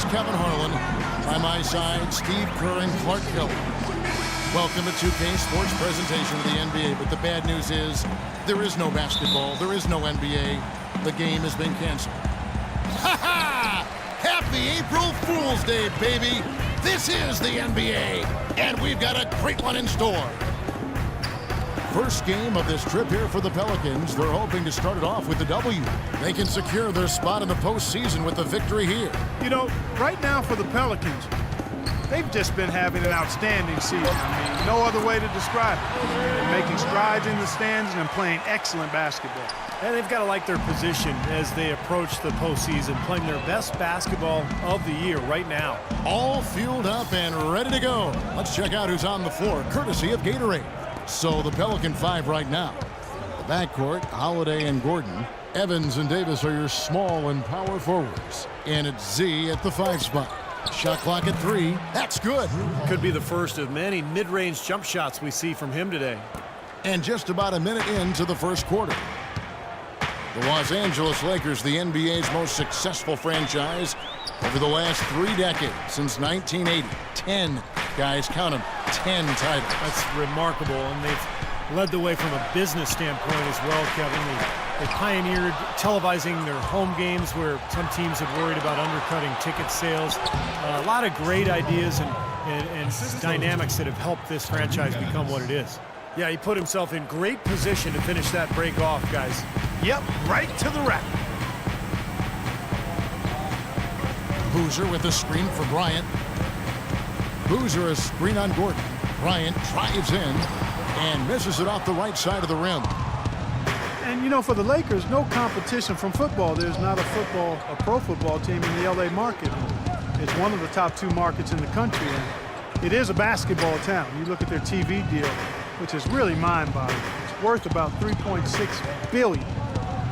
is Kevin Harlan. By my side, Steve Kerr and Clark Kelly. Welcome to 2K Sports presentation of the NBA, but the bad news is there is no basketball, there is no NBA. The game has been canceled. Ha ha! Happy April Fool's Day, baby! This is the NBA, and we've got a great one in store. First game of this trip here for the Pelicans. They're hoping to start it off with the W. They can secure their spot in the postseason with the victory here. You know, right now for the Pelicans, they've just been having an outstanding season. I mean, no other way to describe it. They're making strides in the stands and playing excellent basketball. And they've got to like their position as they approach the postseason, playing their best basketball of the year right now. All fueled up and ready to go. Let's check out who's on the floor, courtesy of Gatorade. So the Pelican 5 right now. The backcourt, Holiday and Gordon. Evans and Davis are your small and power forwards. And it's Z at the 5 spot. Shot clock at 3. That's good. Could be the first of many mid-range jump shots we see from him today. And just about a minute into the first quarter. The Los Angeles Lakers, the NBA's most successful franchise over the last 3 decades, since 1980. 10, guys, count them, 10 titles. That's remarkable, and they've led the way from a business standpoint as well, Kevin. They pioneered televising their home games where some teams have worried about undercutting ticket sales. A lot of great ideas and dynamics that have helped this franchise become what it is. Yeah, he put himself in great position to finish that break off, guys. Yep, right to the rack. Boozer with a screen for Bryant. Boozer a screen on Gordon. Bryant drives in and misses it off the right side of the rim. And, you know, for the Lakers, no competition from football. There's not a pro football team in the L.A. market. It's one of the top 2 markets in the country, and it is a basketball town. You look at their TV deal, which is really mind-boggling. It's worth about $3.6 billion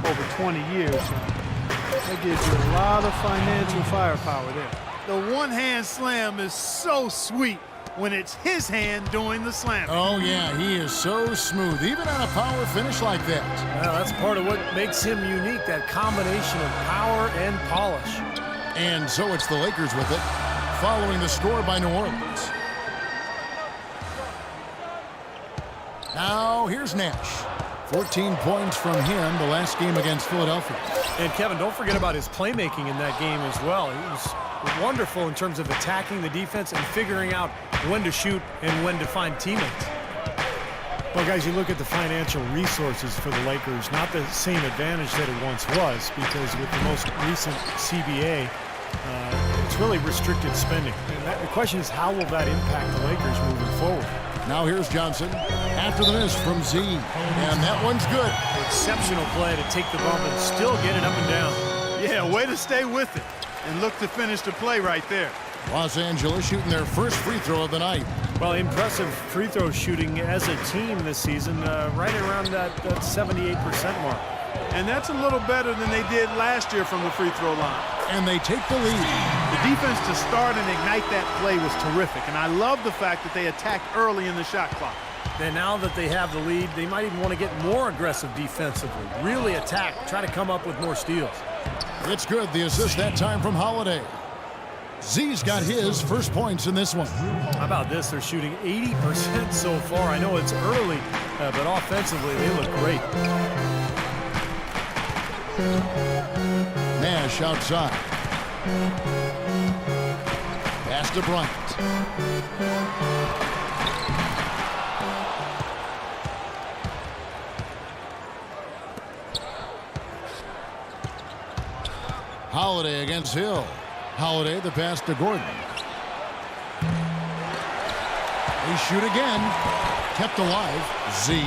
over 20 years. That gives you a lot of financial firepower there. The one-hand slam is so sweet when it's his hand doing the slam. Oh, yeah, he is so smooth, even on a power finish like that. Well, that's part of what makes him unique, that combination of power and polish. And so it's the Lakers with it, following the score by New Orleans. Now, here's Nash. 14 points from him the last game against Philadelphia. And, Kevin, don't forget about his playmaking in that game as well. He was wonderful in terms of attacking the defense and figuring out when to shoot and when to find teammates. Well, guys, you look at the financial resources for the Lakers, not the same advantage that it once was, because with the most recent CBA, it's really restricted spending. And the question is, how will that impact the Lakers moving forward? Now here's Johnson after the miss from Z, and that one's good. Exceptional play to take the bump and still get it up and down. Yeah, way to stay with it and look to finish the play right there. Los Angeles shooting their first free throw of the night. Well, impressive free throw shooting as a team this season, right around that 78% mark. And that's a little better than they did last year from the free throw line. And they take the lead. The defense to start and ignite that play was terrific, and I love the fact that they attacked early in the shot clock. And now that they have the lead, they might even want to get more aggressive defensively, really attack, try to come up with more steals. It's good, the assist that time from Holiday. Z's got his first points in this one. How about this? They're shooting 80% so far. I know it's early, but offensively they look great. Nash outside. Pass to Bryant. Holiday against Hill. Holiday, the pass to Gordon. They shoot again. Kept alive. Z.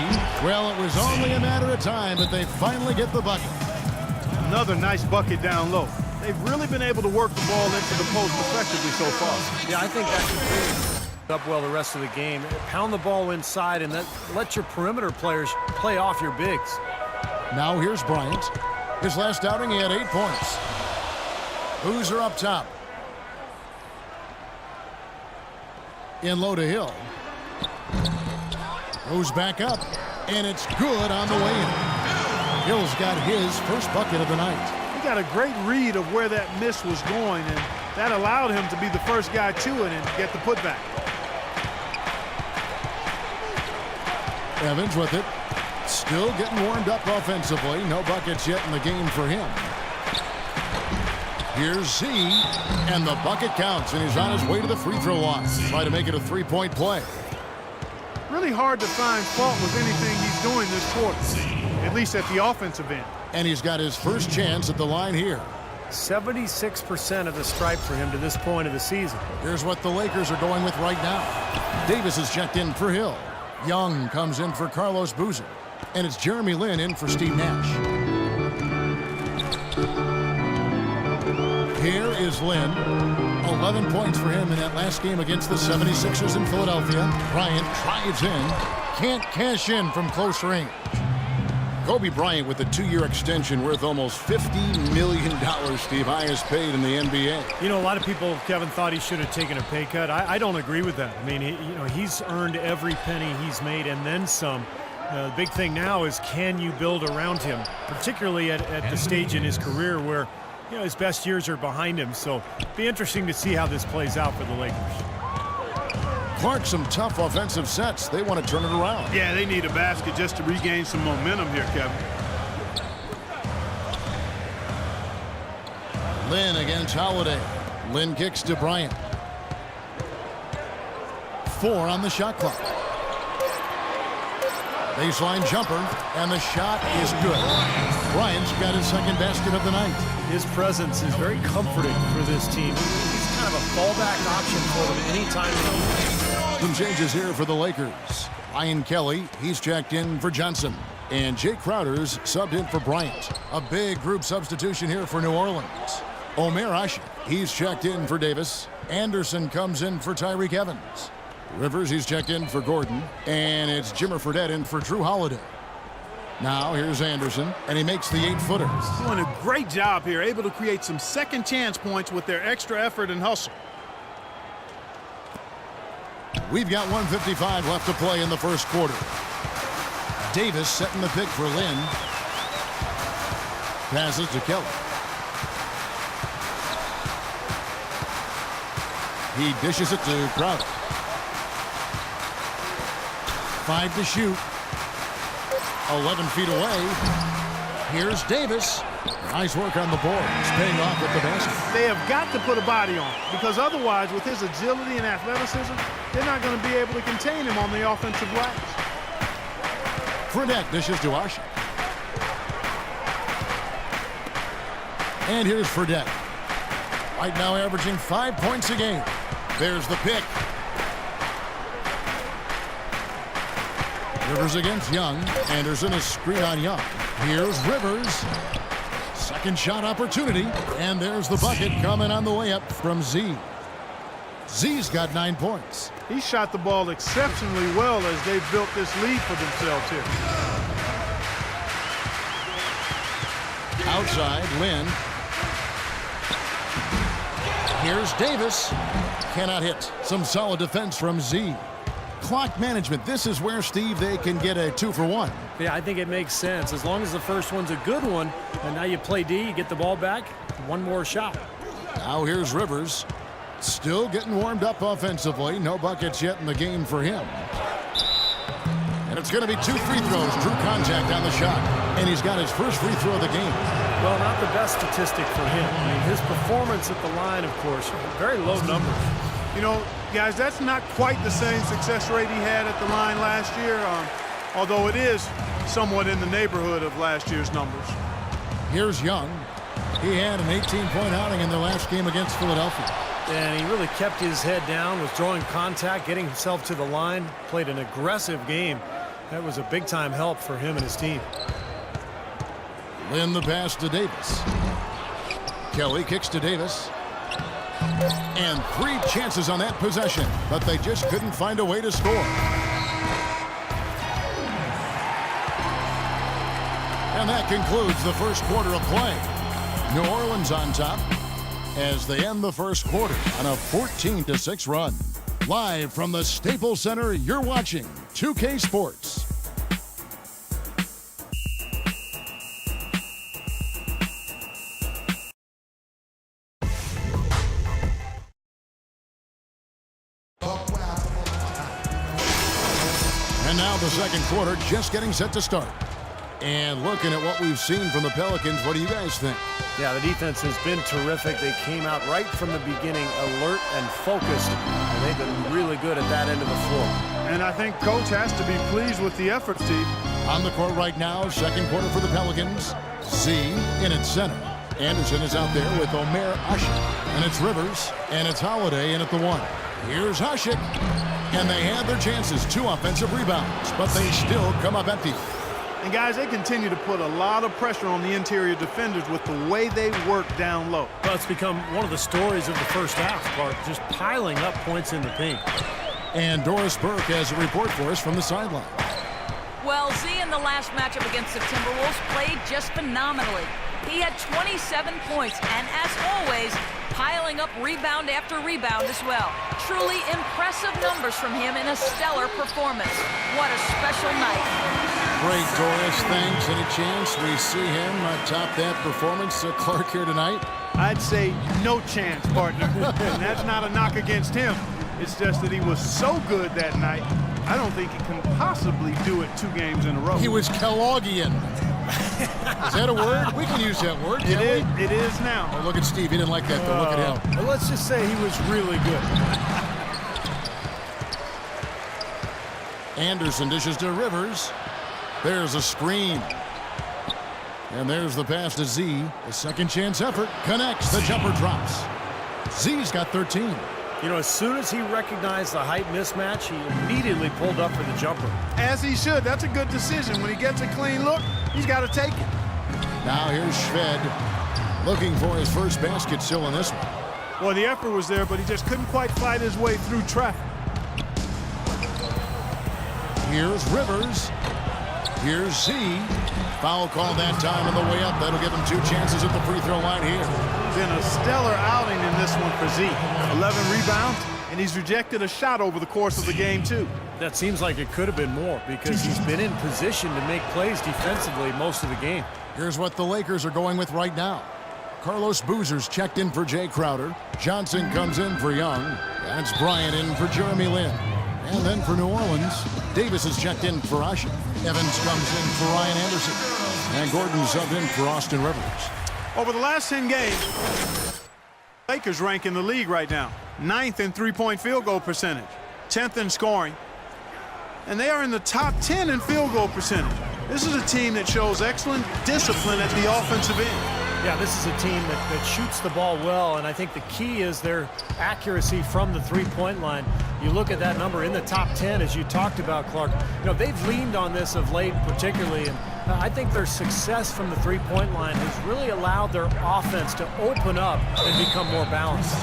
Well, it was only a matter of time, but they finally get the bucket. Another nice bucket down low. They've really been able to work the ball into the post effectively so far. Yeah, I think that's up well the rest of the game. Pound the ball inside and then let your perimeter players play off your bigs. Now here's Bryant. His last outing, he had 8 points. Boozer up top. In low to Hill. Goes back up, and it's good on the way in. Hill's got his first bucket of the night. He got a great read of where that miss was going, and That allowed him to be the first guy to it and get the putback. Evans with it. Still getting warmed up offensively. No buckets yet in the game for him. Here's Z, and the bucket counts, and he's on his way to the free throw line. Try to make it a three-point play. Really hard to find fault with anything he's doing this quarter, at least at the offensive end. And he's got his first chance at the line here. 76% of the stripe for him to this point of the season. Here's what the Lakers are going with right now. Davis is checked in for Hill. Young comes in for Carlos Boozer. And it's Jeremy Lin in for Steve Nash. Here is Lin. 11 points for him in that last game against the 76ers in Philadelphia. Bryant drives in. Can't cash in from close range. Kobe Bryant with a 2-year extension worth almost $50 million, Steve, highest paid in the NBA. You know, a lot of people, Kevin, thought he should have taken a pay cut. I don't agree with that. I mean, he's earned every penny he's made and then some. The big thing now is, can you build around him, particularly at the stage in his career where, you know, his best years are behind him. So it'll be interesting to see how this plays out for the Lakers. Clark, some tough offensive sets. They want to turn it around. Yeah, they need a basket just to regain some momentum here, Kevin. Lin against Holiday. Lin kicks to Bryant. 4 on the shot clock. Baseline jumper, and the shot is good. Bryant's got his second basket of the night. His presence is very comforting for this team. He's kind of a fallback option for them anytime. Some changes here for the Lakers. Ryan Kelly, he's checked in for Johnson. And Jay Crowder's subbed in for Bryant. A big group substitution here for New Orleans. Omer Ashe, he's checked in for Davis. Anderson comes in for Tyreek Evans. Rivers, he's checked in for Gordon. And it's Jimmer Fredette in for Drew Holiday. Now here's Anderson, and he makes the 8-footers. Doing a great job here, able to create some second chance points with their extra effort and hustle. We've got 1:55 left to play in the first quarter. Davis setting the pick for Lin. Passes to Kelly. He dishes it to Crowder. 5 to shoot. 11 feet away. Here's Davis. Nice work on the board. He's paying off with the basket. They have got to put a body on, because otherwise, with his agility and athleticism, they're not going to be able to contain him on the offensive glass. Fredette dishes to Ashe. And here's Fredette. Right now averaging 5 points a game. There's the pick. Rivers against Young. Anderson is screen on Young. Here's Rivers. Second shot opportunity. And there's the bucket coming on the way up from Z. Z's got 9 points. He shot the ball exceptionally well as they've built this lead for themselves here. Outside, Lin. Here's Davis. Cannot hit. Some solid defense from Z. Clock management. This is where, Steve, they can get a 2-for-1. Yeah, I think it makes sense. As long as the first one's a good one, and now you play D, you get the ball back, one more shot. Now here's Rivers. Still getting warmed up offensively. No buckets yet in the game for him. And it's going to be 2 free throws. Drew contact on the shot. And he's got his first free throw of the game. Well, not the best statistic for him. I mean, his performance at the line, of course, very low numbers. You know, guys, that's not quite the same success rate he had at the line last year, although it is somewhat in the neighborhood of last year's numbers. Here's Young. He had an 18-point outing in their last game against Philadelphia. And he really kept his head down, was drawing contact, getting himself to the line, played an aggressive game. That was a big-time help for him and his team. Lin the pass to Davis. Kelly kicks to Davis. And 3 chances on that possession, but they just couldn't find a way to score. And that concludes the first quarter of play. New Orleans on top as they end the first quarter on a 14-6 run. Live from the Staples Center, you're watching 2K Sports. And now the second quarter just getting set to start. And looking at what we've seen from the Pelicans, what do you guys think? Yeah, the defense has been terrific. They came out right from the beginning, alert and focused, and they've been really good at that end of the floor. And I think Coach has to be pleased with the effort, Steve. On the court right now, second quarter for the Pelicans. Z in its center. Anderson is out there with Omer Ashik. And it's Rivers, and it's Holiday in at the one. Here's Ashik. And they had their chances, 2 offensive rebounds, but they still come up empty. And guys, they continue to put a lot of pressure on the interior defenders with the way they work down low. Well, it's become one of the stories of the first half, Clark, just piling up points in the paint. And Doris Burke has a report for us from the sideline. Well, Z in the last matchup against the Timberwolves played just phenomenally. He had 27 points, and as always, piling up rebound after rebound as well. Truly impressive numbers from him in a stellar performance. What a special night. Great, Doris. Thanks. Any chance we see him top that performance, Clark, here tonight? I'd say no chance, partner. And that's not a knock against him. It's just that he was so good that night, I don't think he can possibly do it 2 games in a row. He was Kelloggian. Is that a word? We can use that word, can't we? It is now. Oh, look at Steve. He didn't like that, though. Look at him. Well, let's just say he was really good. Anderson dishes to Rivers. There's a screen. And there's the pass to Z. The second chance effort connects. The jumper drops. Z's got 13. You know, as soon as he recognized the height mismatch, he immediately pulled up for the jumper. As he should. That's a good decision. When he gets a clean look, he's got to take it. Now here's Shved looking for his first basket still in this one. Well, the effort was there, but he just couldn't quite fight his way through traffic. Here's Rivers. Here's Z. Foul call that time on the way up. That'll give him 2 chances at the free throw line here. Been a stellar outing in this one for Z. 11 rebounds, and he's rejected a shot over the course of the game, too. That seems like it could have been more because he's been in position to make plays defensively most of the game. Here's what the Lakers are going with right now. Carlos Boozer's checked in for Jay Crowder. Johnson comes in for Young. That's Bryant in for Jeremy Lin. And then for New Orleans, Davis is checked in for Usher. Evans comes in for Ryan Anderson. And Gordon subbed in for Austin Rivers. Over the last 10 games, Lakers rank in the league right now. 9th in three-point field goal percentage. 10th in scoring. And they are in the top 10 in field goal percentage. This is a team that shows excellent discipline at the offensive end. Yeah, this is a team that shoots the ball well, and I think the key is their accuracy from the three-point line. You look at that number in the top 10, as you talked about, Clark. You know, they've leaned on this of late particularly, and I think their success from the three-point line has really allowed their offense to open up and become more balanced.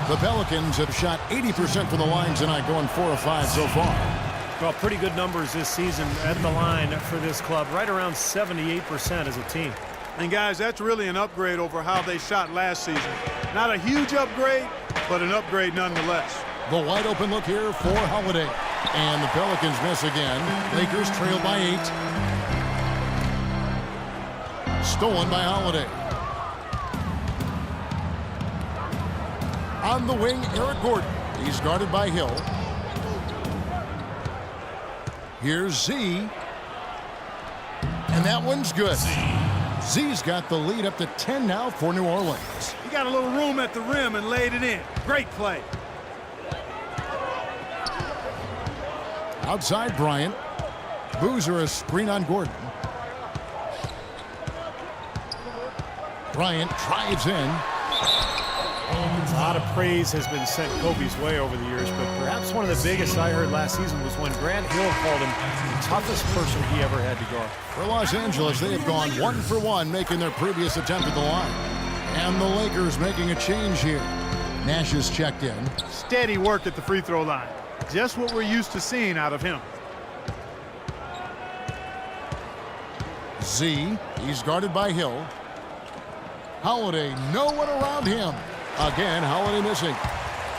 The Pelicans have shot 80% from the line tonight, going 4 of 5 so far. Well, pretty good numbers this season at the line for this club, right around 78% as a team. And guys, that's really an upgrade over how they shot last season. Not a huge upgrade, but an upgrade nonetheless. The wide open look here for Holiday. And the Pelicans miss again. Lakers trail by 8. Stolen by Holiday. On the wing, Eric Gordon. He's guarded by Hill. Here's Z. And that one's good. Z's got the lead up to 10 now for New Orleans. He got a little room at the rim and laid it in. Great play. Outside Bryant. Boozer a screen on Gordon. Bryant drives in. A lot of praise has been sent Kobe's way over the years, but perhaps one of the biggest I heard last season was when Grant Hill called him the toughest person he ever had to guard. For Los Angeles, they have gone 1 for 1, making their previous attempt at the line. And the Lakers making a change here. Nash is checked in. Steady work at the free throw line. Just what we're used to seeing out of him. Z, he's guarded by Hill. Holiday, no one around him. Again, Holiday missing.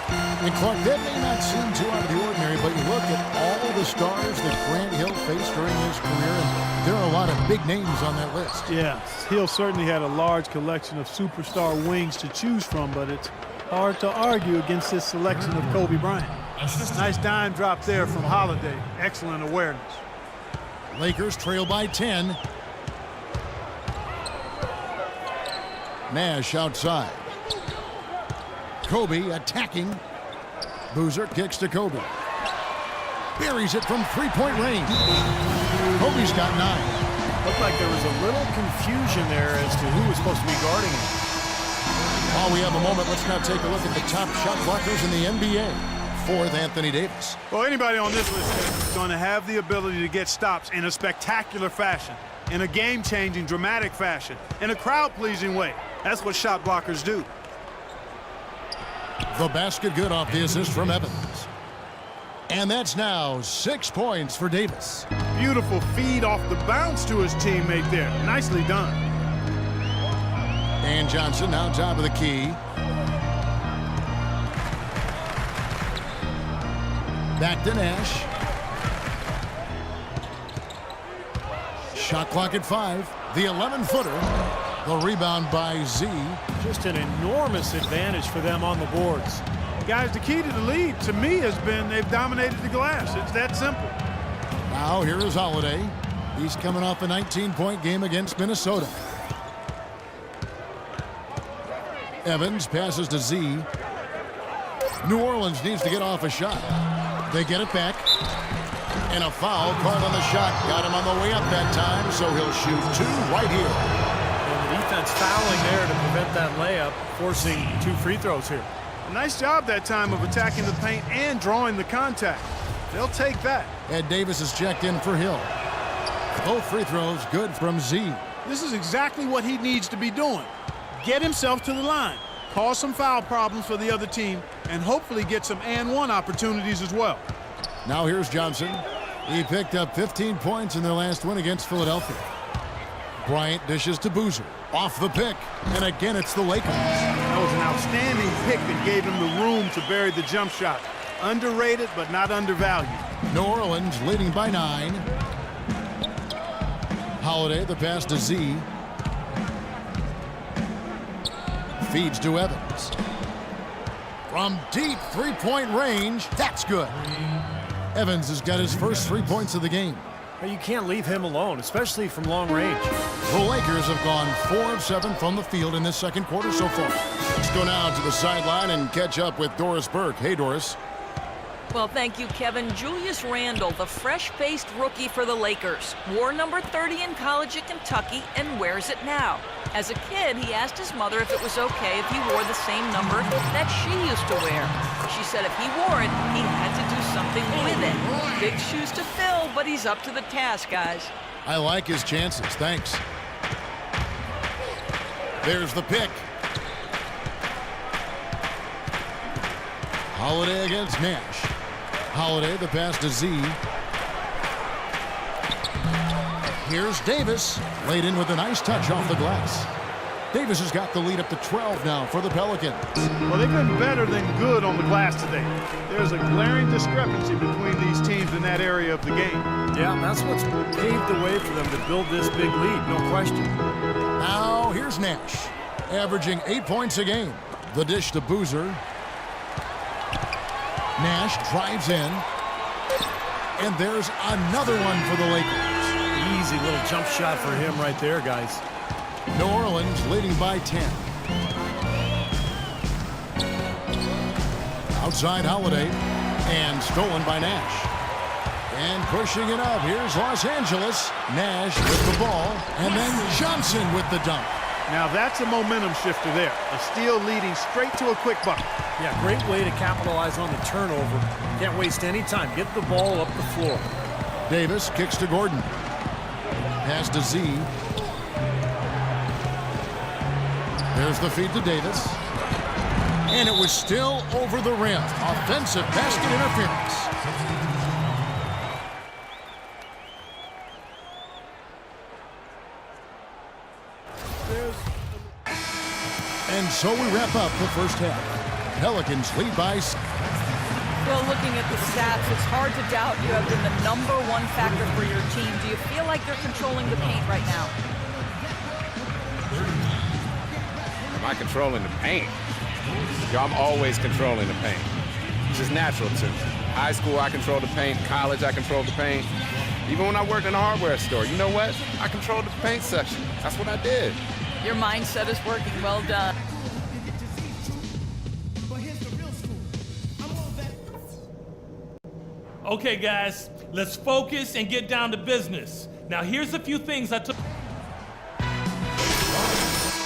And Clark, that may not seem too out of the ordinary, but you look at all the stars that Grant Hill faced during his career, and there are a lot of big names on that list. Yeah, Hill certainly had a large collection of superstar wings to choose from, but it's hard to argue against this selection of Kobe Bryant. Nice dime drop there from Holiday. Excellent awareness. Lakers trail by 10. Nash outside. Kobe attacking. Boozer kicks to Kobe. Buries it from three-point range. Kobe's got 9. Looked like there was a little confusion there as to who was supposed to be guarding him. While we have a moment, let's now take a look at the top shot blockers in the NBA. Fourth, Anthony Davis. Well, anybody on this list is going to have the ability to get stops in a spectacular fashion, in a game-changing, dramatic fashion, in a crowd-pleasing way. That's what shot blockers do. The basket good off the assist from Evans. And that's now 6 points for Davis. Beautiful feed off the bounce to his teammate there. Nicely done. And Johnson now top of the key. Back to Nash. Shot clock at 5. The 11-footer. The rebound by Z. Just an enormous advantage for them on the boards. Guys, the key to the lead, to me, has been they've dominated the glass. It's that simple. Now here is Holiday. He's coming off a 19-point game against Minnesota. Evans passes to Z. New Orleans needs to get off a shot. They get it back. And a foul called on the shot. Got him on the way up that time, so he'll shoot 2 right here. And the defense fouling there to prevent that layup, forcing 2 free throws here. A nice job that time of attacking the paint and drawing the contact. They'll take that. Ed Davis is checked in for Hill. Both free throws good from Z. This is exactly what he needs to be doing. Get himself to the line, cause some foul problems for the other team, and hopefully get some and-one opportunities as well. Now here's Johnson. He picked up 15 points in their last win against Philadelphia. Bryant dishes to Boozer. Off the pick. And again, it's the Lakers. That was an outstanding pick that gave him the room to bury the jump shot. Underrated, but not undervalued. New Orleans leading by 9. Holiday, the pass to Z. Feeds to Evans. From deep three-point range, that's good. Evans has got his first 3 points of the game. You can't leave him alone, especially from long range. The Lakers have gone 4 of 7 from the field in this second quarter so far. Let's go now to the sideline and catch up with Doris Burke. Hey, Doris. Well, thank you, Kevin. Julius Randle, the fresh-faced rookie for the Lakers, wore number 30 in college at Kentucky and wears it now. As a kid, he asked his mother if it was okay if he wore the same number that she used to wear. She said if he wore it, he had to do something with it. Big shoes to fill, but he's up to the task, guys. I like his chances. Thanks. There's the pick. Holiday against Nash. Holiday, the pass to Z. Here's Davis. Laid in with a nice touch off the glass. Davis has got the lead up to 12 now for the Pelicans. Well, they've been better than good on the glass today. There's a glaring discrepancy between these teams in that area of the game. Yeah, that's what's paved the way for them to build this big lead, no question. Now here's Nash, averaging 8 points a game. The dish to Boozer. Nash drives in. And there's another one for the Lakers. Easy little jump shot for him right there, guys. New Orleans leading by 10. Outside Holiday. And stolen by Nash. And pushing it up. Here's Los Angeles. Nash with the ball. And then Johnson with the dunk. Now that's a momentum shifter there. A steal leading straight to a quick bucket. Yeah, great way to capitalize on the turnover. Can't waste any time. Get the ball up the floor. Davis kicks to Gordon. Pass to Z. There's the feed to Davis. And it was still over the rim. Offensive basket interference. And so we wrap up the first half. Pelicans lead by. Well, looking at the stats, it's hard to doubt you have been the #1 factor for your team. Do you feel like they're controlling the paint right now? Am I controlling the paint? I'm always controlling the paint. just natural to me. High school, I controlled the paint. College, I controlled the paint. Even when I worked in a hardware store, you know what? I controlled the paint section. That's what I did. Your mindset is working. Well done. Okay, guys, let's focus and get down to business. Now, here's a few things I took.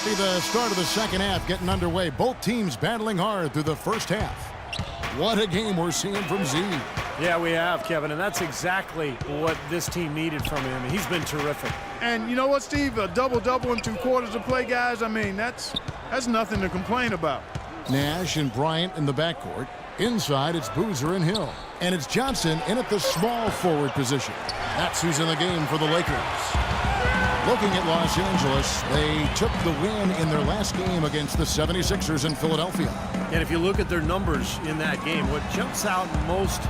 See the start of the second half getting underway. Both teams battling hard through the first half. What a game we're seeing from Z. Yeah, we have, Kevin, and that's exactly what this team needed from him. He's been terrific. And you know what, Steve? A double-double in 2 quarters of play, guys. I mean, that's nothing to complain about. Nash and Bryant in the backcourt. Inside, it's Boozer and Hill. And it's Johnson in at the small forward position. That's who's in the game for the Lakers. Looking at Los Angeles, they took the win in their last game against the 76ers in Philadelphia. And if you look at their numbers in that game, what jumps out most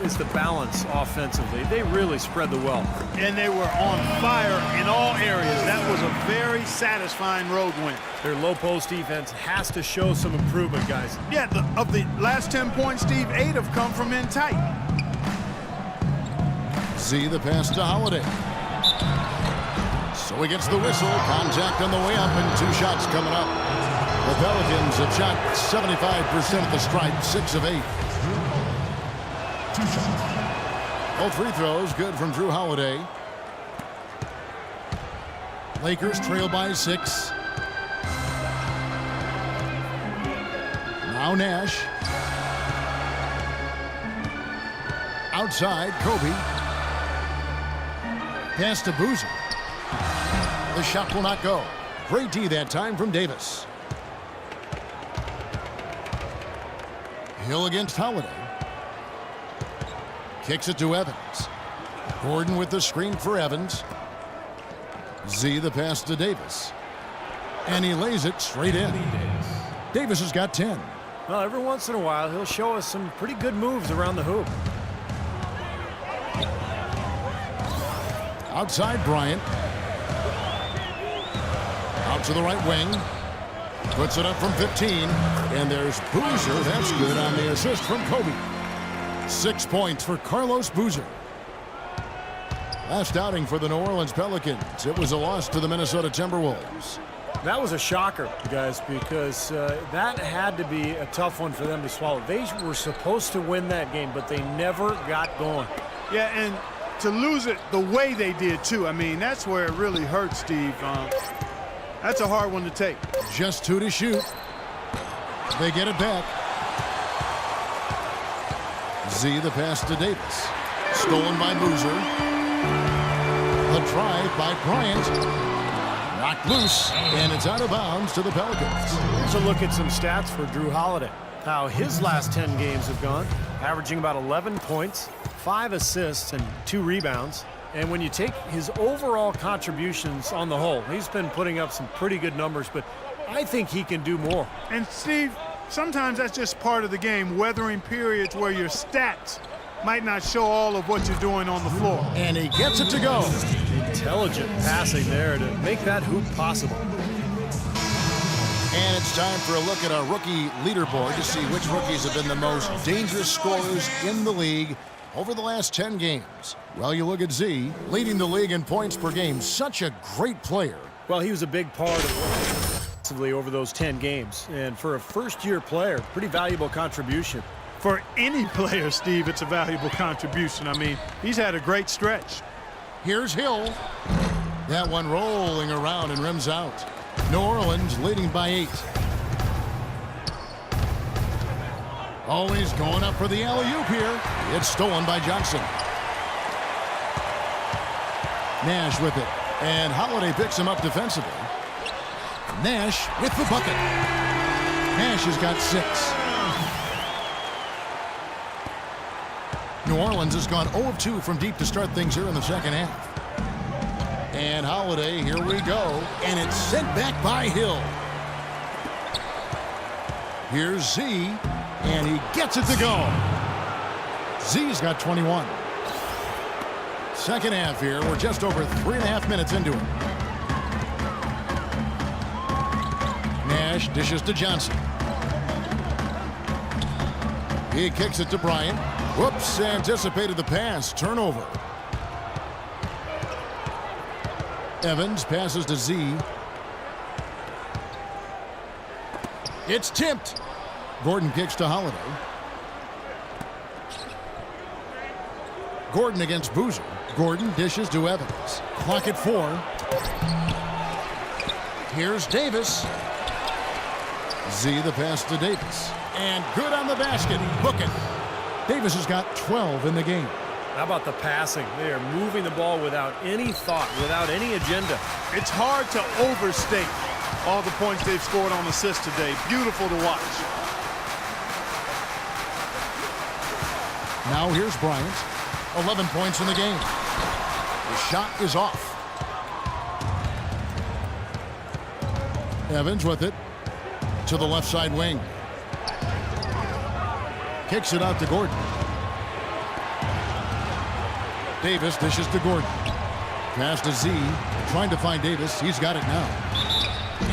is the balance offensively. They really spread the wealth. And they were on fire in all areas. That was a very satisfying road win. Their low post defense has to show some improvement, guys. Yeah, of the last 10 points, Steve, 8 have come from in tight. Z the pass to Holiday. So he gets the whistle. Contact on the way up and 2 shots coming up. The Pelicans have shot 75% at the stripe, 6 of 8. Both free throws good from Drew Holiday. Lakers trail by 6. Now Nash. Outside, Kobe. Pass to Boozer. The shot will not go. Great D that time from Davis. Hill against Holiday. Kicks it to Evans. Gordon with the screen for Evans. Z the pass to Davis. And he lays it straight in. Davis has got 10. Well, every once in a while, he'll show us some pretty good moves around the hoop. Outside Bryant. Out to the right wing. Puts it up from 15. And there's Boozer. That's good on the assist from Kobe. 6 points for Carlos Boozer. Last outing for the New Orleans Pelicans. It was a loss to the Minnesota Timberwolves. That was a shocker, guys, because that had to be a tough one for them to swallow. They were supposed to win that game, but they never got going. Yeah, and to lose it the way they did, too. I mean, that's where it really hurts, Steve. That's a hard one to take. Just 2 to shoot. They get it back. Z the pass to Davis. Stolen by Boozer. The drive by Bryant. Knocked loose, and it's out of bounds to the Pelicans. Here's a look at some stats for Drew Holiday. How his last 10 games have gone, averaging about 11 points, 5 assists, and 2 rebounds. And when you take his overall contributions on the whole, he's been putting up some pretty good numbers, but I think he can do more. And, Steve, sometimes that's just part of the game, weathering periods where your stats might not show all of what you're doing on the floor. And he gets it to go. Intelligent passing there to make that hoop possible. And it's time for a look at our rookie leaderboard to see which rookies have been the most dangerous scorers in the league over the last 10 games. Well, you look at Z, leading the league in points per game. Such a great player. Well, he was a big part of it over those 10 games. And for a first-year player, pretty valuable contribution. For any player, Steve, it's a valuable contribution. I mean, he's had a great stretch. Here's Hill. That one rolling around and rims out. New Orleans leading by 8. Always going up for the alley-oop here. It's stolen by Johnson. Nash with it. And Holiday picks him up defensively. Nash with the bucket. Nash has got 6. New Orleans has gone 0 of 2 from deep to start things here in the second half. And Holiday, here we go. And it's sent back by Hill. Here's Z, and he gets it to go. Z's got 21. Second half here. We're just over 3.5 minutes into it. Nash dishes to Johnson. He kicks it to Bryant. Whoops, anticipated the pass. Turnover. Evans passes to Z. It's tipped. Gordon kicks to Holiday. Gordon against Boozer. Gordon dishes to Evans. Clock at 4. Here's Davis. Z the pass to Davis. And good on the basket. Book it. Davis has got 12 in the game. How about the passing? They are moving the ball without any thought, without any agenda. It's hard to overstate all the points they've scored on assists today. Beautiful to watch. Now here's Bryant. 11 points in the game. The shot is off. Evans with it to the left side wing. Kicks it out to Gordon. Davis dishes to Gordon. Pass to Z. Trying to find Davis. He's got it now.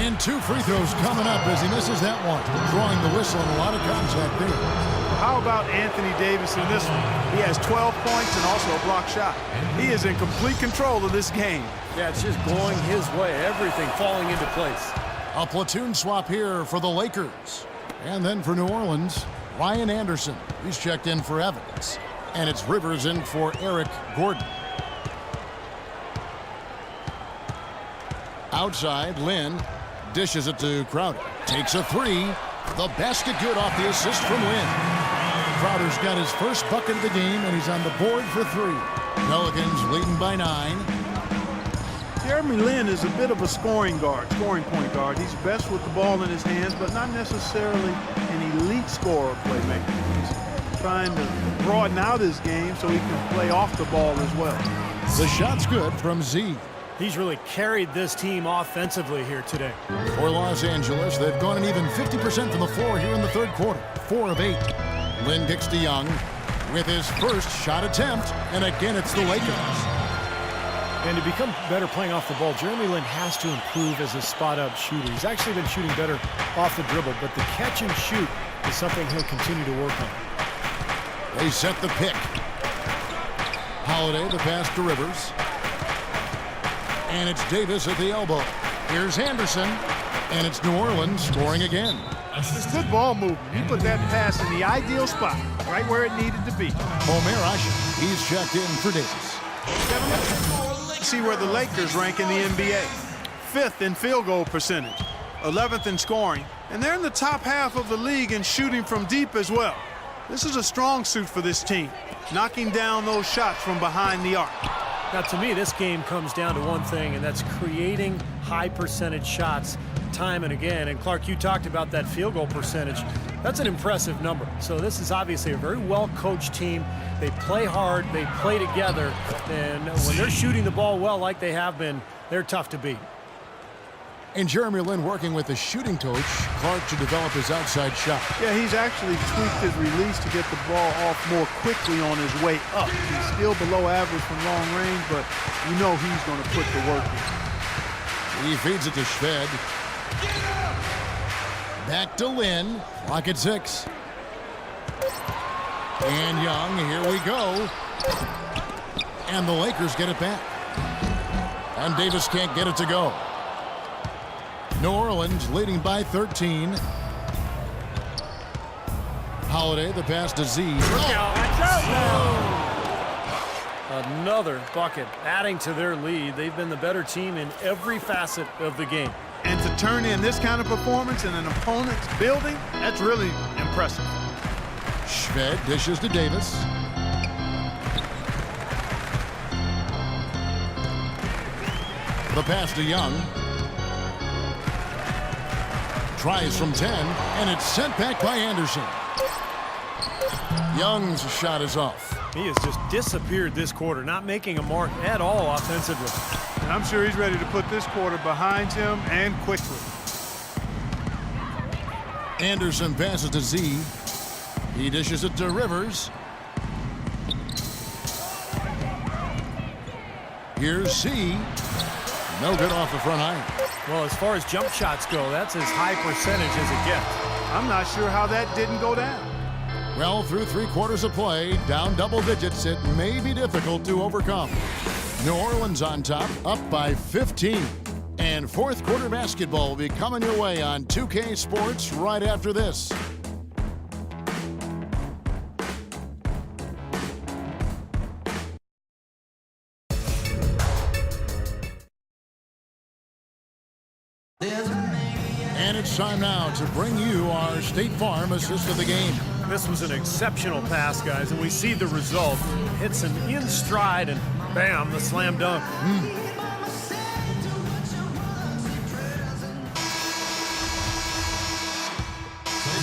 And 2 free throws coming up as he misses that one. Drawing the whistle and a lot of contact there. How about Anthony Davis in this one? He has 12 points and also a block shot. He is in complete control of this game. Yeah, it's just going his way. Everything falling into place. A platoon swap here for the Lakers. And then for New Orleans, Ryan Anderson. He's checked in for Evans. And it's Rivers in for Eric Gordon. Outside, Lynn dishes it to Crowder. Takes a 3. The basket good off the assist from Lynn. Crowder's got his first bucket of the game, and he's on the board for 3. Pelicans leading by 9. Jeremy Lin is a bit of a scoring point guard. He's best with the ball in his hands, but not necessarily an elite scorer playmaker. He's trying to broaden out his game so he can play off the ball as well. The shot's good from Z. He's really carried this team offensively here today. For Los Angeles, they've gone an even 50% from the floor here in the third quarter. 4 of 8. Lynn kicks to Young with his first shot attempt, and again it's the Lakers. And to become better playing off the ball, Jeremy Lin has to improve as a spot-up shooter. He's actually been shooting better off the dribble, but the catch and shoot is something he'll continue to work on. They set the pick. Holiday, the pass to Rivers. And it's Davis at the elbow. Here's Anderson. And it's New Orleans scoring again. It's good ball movement. He put that pass in the ideal spot, right where it needed to be. Omer Asha, he's checked in for Davis. See where the Lakers rank in the NBA. 5th in field goal percentage, 11th in scoring, and they're in the top half of the league in shooting from deep as well. This is a strong suit for this team, knocking down those shots from behind the arc. Now, to me, this game comes down to one thing, and that's creating high percentage shots time and again. And Clark, you talked about that field goal percentage. That's an impressive number. So this is obviously a very well-coached team. They play hard, they play together, and when they're shooting the ball well like they have been, they're tough to beat. And Jeremy Lin working with the shooting coach, Clark, to develop his outside shot. Yeah, he's actually tweaked his release to get the ball off more quickly on his way up. He's still below average from long range, but you know he's going to put the work in. He feeds it to Shved. Back to Lin. Clock at 6. And Young, here we go. And the Lakers get it back. And Davis can't get it to go. New Orleans leading by 13. Holiday, the pass to Z. Another bucket adding to their lead. They've been the better team in every facet of the game. And to turn in this kind of performance in an opponent's building, that's really impressive. Shved dishes to Davis. The pass to Young. Tries from 10, and it's sent back by Anderson. Young's shot is off. He has just disappeared this quarter, not making a mark at all offensively. And I'm sure he's ready to put this quarter behind him and quickly. Anderson passes to Z. He dishes it to Rivers. Here's Z. No good off the front iron. Well, as far as jump shots go, that's as high percentage as it gets. I'm not sure how that didn't go down. Well, through 3 quarters of play, down double digits, it may be difficult to overcome. New Orleans on top, up by 15. And fourth quarter basketball will be coming your way on 2K Sports right after this. And it's time now to bring you our State Farm assist of the game. This was an exceptional pass, guys, and we see the result. Hits him in stride, and bam, the slam dunk.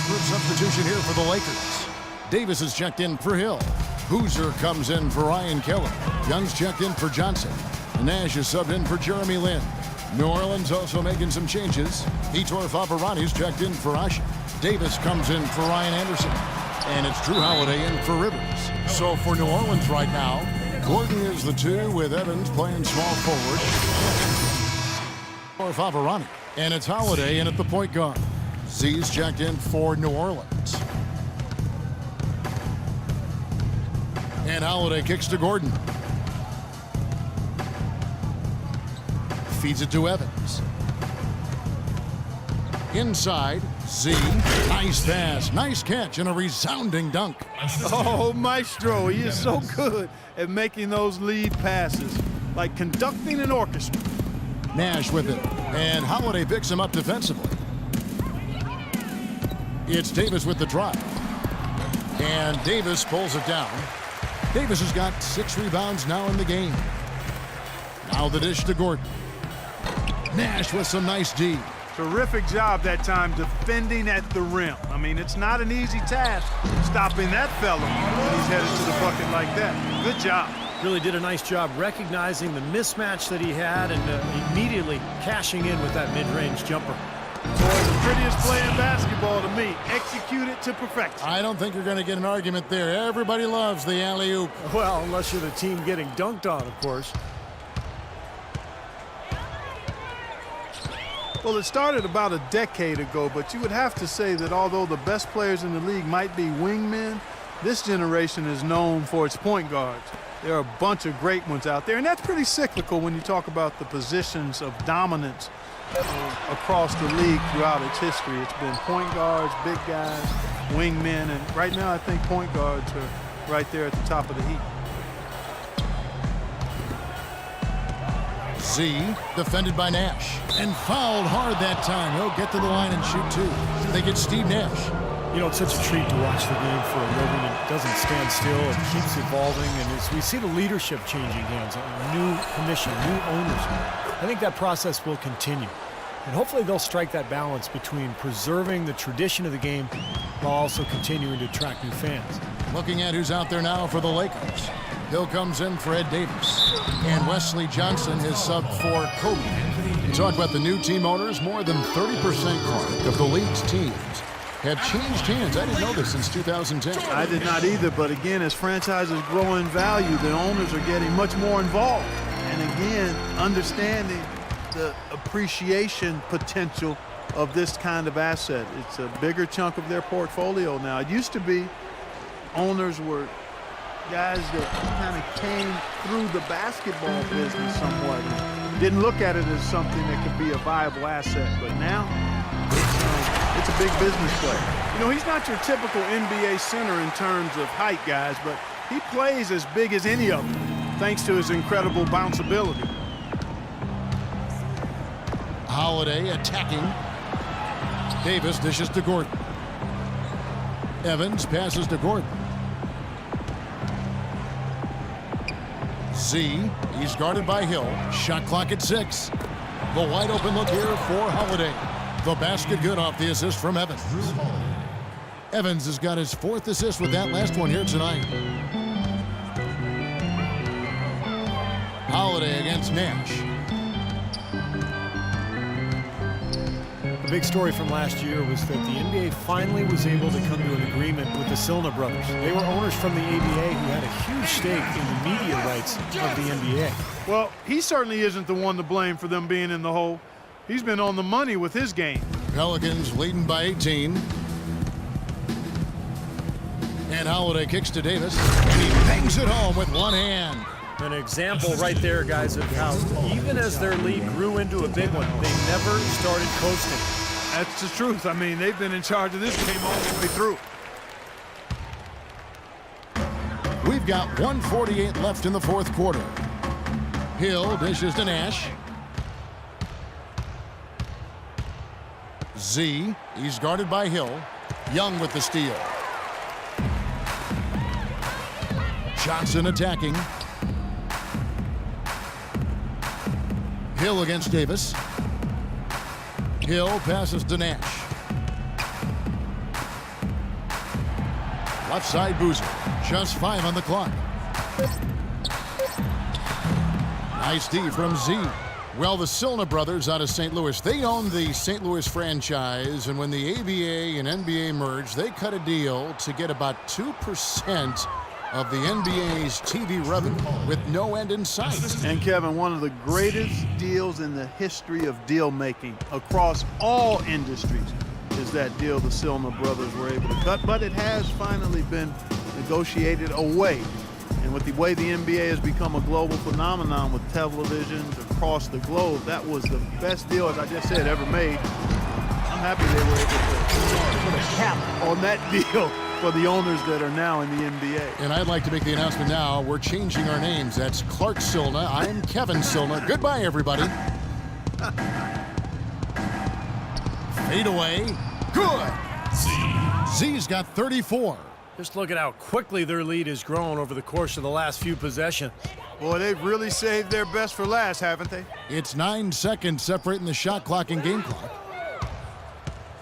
Group substitution here for the Lakers. Davis is checked in for Hill. Boozer comes in for Ryan Kelly. Young's checked in for Johnson. Nash is subbed in for Jeremy Lin. New Orleans also making some changes. Heitor Favarani's checked in for Asha. Davis comes in for Ryan Anderson. And it's Drew Holiday in for Rivers. So for New Orleans right now, Gordon is the 2 with Evans playing small forward. For Favarani. And it's Holiday in at the point guard. Z's checked in for New Orleans. And Holiday kicks to Gordon. Feeds it to Evans. Inside, Z. Nice pass, nice catch, and a resounding dunk. Oh, Maestro, he is so good at making those lead passes, like conducting an orchestra. Nash with it, and Holiday picks him up defensively. It's Davis with the drive. And Davis pulls it down. Davis has got 6 rebounds now in the game. Now the dish to Gordon. Nash with some nice D. Terrific job that time defending at the rim. I mean, it's not an easy task stopping that fella when he's headed to the bucket like that. Good job. Really did a nice job recognizing the mismatch that he had and immediately cashing in with that mid-range jumper. Boy, the prettiest play in basketball to me. Execute it to perfection. I don't think you're going to get an argument there. Everybody loves the alley-oop. Well, unless you're the team getting dunked on, of course. Well, it started about a decade ago, but you would have to say that although the best players in the league might be wingmen, this generation is known for its point guards. There are a bunch of great ones out there, and that's pretty cyclical when you talk about the positions of dominance across the league throughout its history. It's been point guards, big guys, wingmen, and right now I think point guards are right there at the top of the heap. Z defended by Nash and fouled hard that time. He'll get to the line and shoot 2. They get Steve Nash. You know, it's such a treat to watch the game for a living. It doesn't stand still. It keeps evolving. And as we see the leadership changing hands, new commission, new owners, I think that process will continue. And hopefully they'll strike that balance between preserving the tradition of the game while also continuing to attract new fans. Looking at who's out there now for the Lakers. Hill comes in for Ed Davis. And Wesley Johnson is subbed for Kobe. You talk about the new team owners, more than 30% of the league's teams have changed hands. I didn't know this since 2010. I did not either, but again, as franchises grow in value, the owners are getting much more involved. And again, understanding the appreciation potential of this kind of asset. It's a bigger chunk of their portfolio now. It used to be owners were guys that kind of came through the basketball business somewhat and didn't look at it as something that could be a viable asset. But now, it's a big business play. You know, he's not your typical NBA center in terms of height, guys, but he plays as big as any of them, thanks to his incredible bounceability. Holiday attacking. Davis dishes to Gordon. Evans passes to Gordon. Z, he's guarded by Hill. Shot clock at 6. The wide open look here for Holiday. The basket good off the assist from Evans. Evans has got his 4th assist with that last one here tonight. Holiday against Nash. The big story from last year was that the NBA finally was able to come to an agreement with the Silna brothers. They were owners from the ABA who had a huge stake in the media rights of the NBA. Well, he certainly isn't the one to blame for them being in the hole. He's been on the money with his game. Pelicans leading by 18. And Holiday kicks to Davis, and he bangs it home with one hand. An example right there, guys, of how even as their lead grew into a big one, they never started coasting. That's the truth. I mean, they've been in charge of this game all the way through. We've got 1:48 left in the fourth quarter. Hill dishes to Nash. Z, he's guarded by Hill. Young with the steal. Johnson attacking. Hill against Davis. Hill passes to Nash. Left side Boozer. Just 5 on the clock. Nice D from Z. Well, the Silna brothers out of St. Louis, they own the St. Louis franchise, and when the ABA and NBA merged, they cut a deal to get about 2% of the NBA's TV revenue with no end in sight. And Kevin, one of the greatest deals in the history of deal making across all industries is that deal the Silna brothers were able to cut, but it has finally been negotiated away. And with the way the NBA has become a global phenomenon with televisions across the globe, that was the best deal, as I just said, ever made. I'm happy they were able to put a cap on that deal for the owners that are now in the NBA. And I'd like to make the announcement now. We're changing our names. That's Clark Silna. I'm Kevin Silna. Goodbye, everybody. Fade away. Good. Z's got 34. Just look at how quickly their lead has grown over the course of the last few possessions. Boy, they've really saved their best for last, haven't they? It's 9 seconds separating the shot clock and game clock.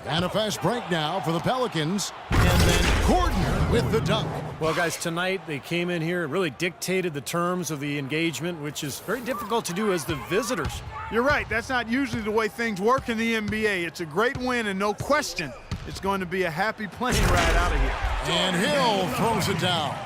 And a fast break now for the Pelicans. And then Gordon with the dunk. Well, guys, tonight they came in here and really dictated the terms of the engagement, which is very difficult to do as the visitors. You're right. That's not usually the way things work in the NBA. It's a great win, and no question, it's going to be a happy plane ride out of here. And Hill throws it down.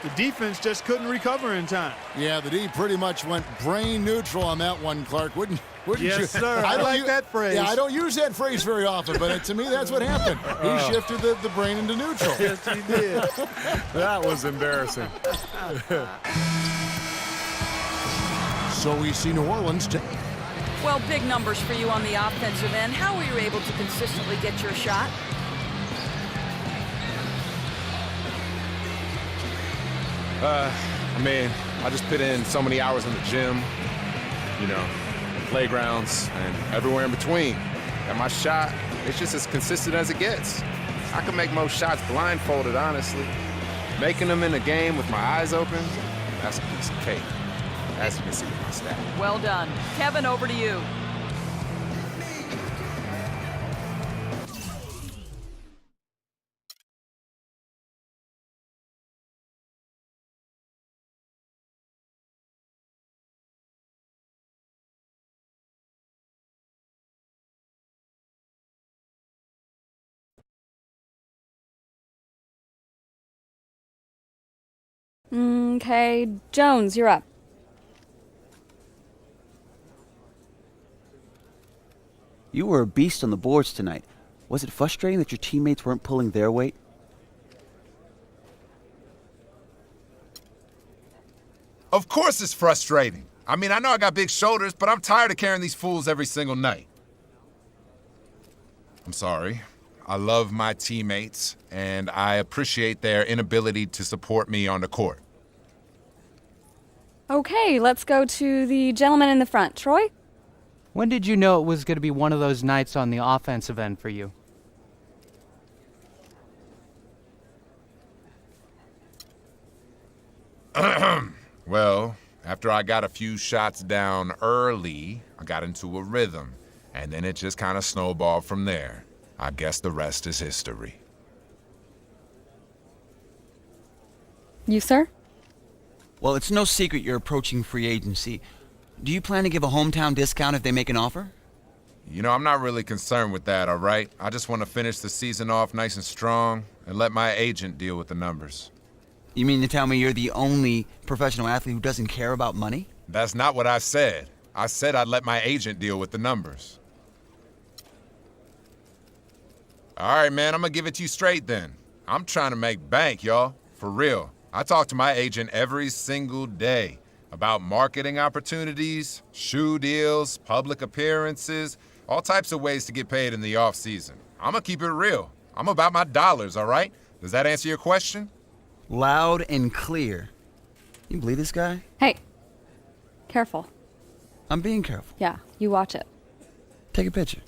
The defense just couldn't recover in time. Yeah, the D pretty much went brain neutral on that one, Clark. Wouldn't Yes, you? sir. I like that phrase. Yeah, I don't use that phrase very often, but to me, that's what happened. He shifted the brain into neutral. Yes, he did. That was embarrassing. So we see New Orleans take. Well, big numbers for you on the offensive end. How were you able to consistently get your shot? I just put in so many hours in the gym, playgrounds, and everywhere in between. And my shot, it's just as consistent as it gets. I can make most shots blindfolded, honestly. Making them in a game with my eyes open, that's a piece of cake, as you can see with my stat. Well done. Kevin, over to you. Okay, Jones, you're up. You were a beast on the boards tonight. Was it frustrating that your teammates weren't pulling their weight? Of course it's frustrating. I mean, I know I got big shoulders, but I'm tired of carrying these fools every single night. I'm sorry. I love my teammates, and I appreciate their inability to support me on the court. Okay, let's go to the gentleman in the front. Troy? When did you know it was going to be one of those nights on the offensive end for you? Well, after I got a few shots down early, I got into a rhythm, and then it just kind of snowballed from there. I guess the rest is history. You, sir? Well, it's no secret you're approaching free agency. Do you plan to give a hometown discount if they make an offer? I'm not really concerned with that, all right? I just want to finish the season off nice and strong and let my agent deal with the numbers. You mean to tell me you're the only professional athlete who doesn't care about money? That's not what I said. I said I'd let my agent deal with the numbers. All right, man, I'm gonna give it to you straight then. I'm trying to make bank, y'all. For real. I talk to my agent every single day about marketing opportunities, shoe deals, public appearances, all types of ways to get paid in the off season. I'm gonna keep it real. I'm about my dollars, all right? Does that answer your question? Loud and clear. You believe this guy? Hey, careful. I'm being careful. Yeah, you watch it. Take a picture.